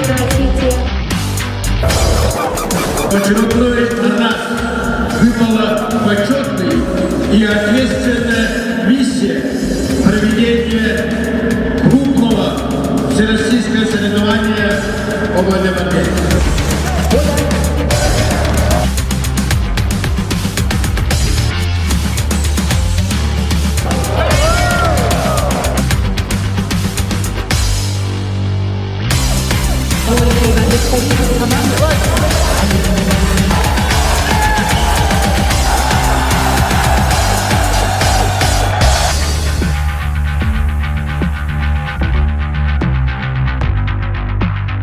развития. Очередной на нас выпала почетная и ответственная миссия проведения крупного всероссийского соревнования по водной борьбе. Команда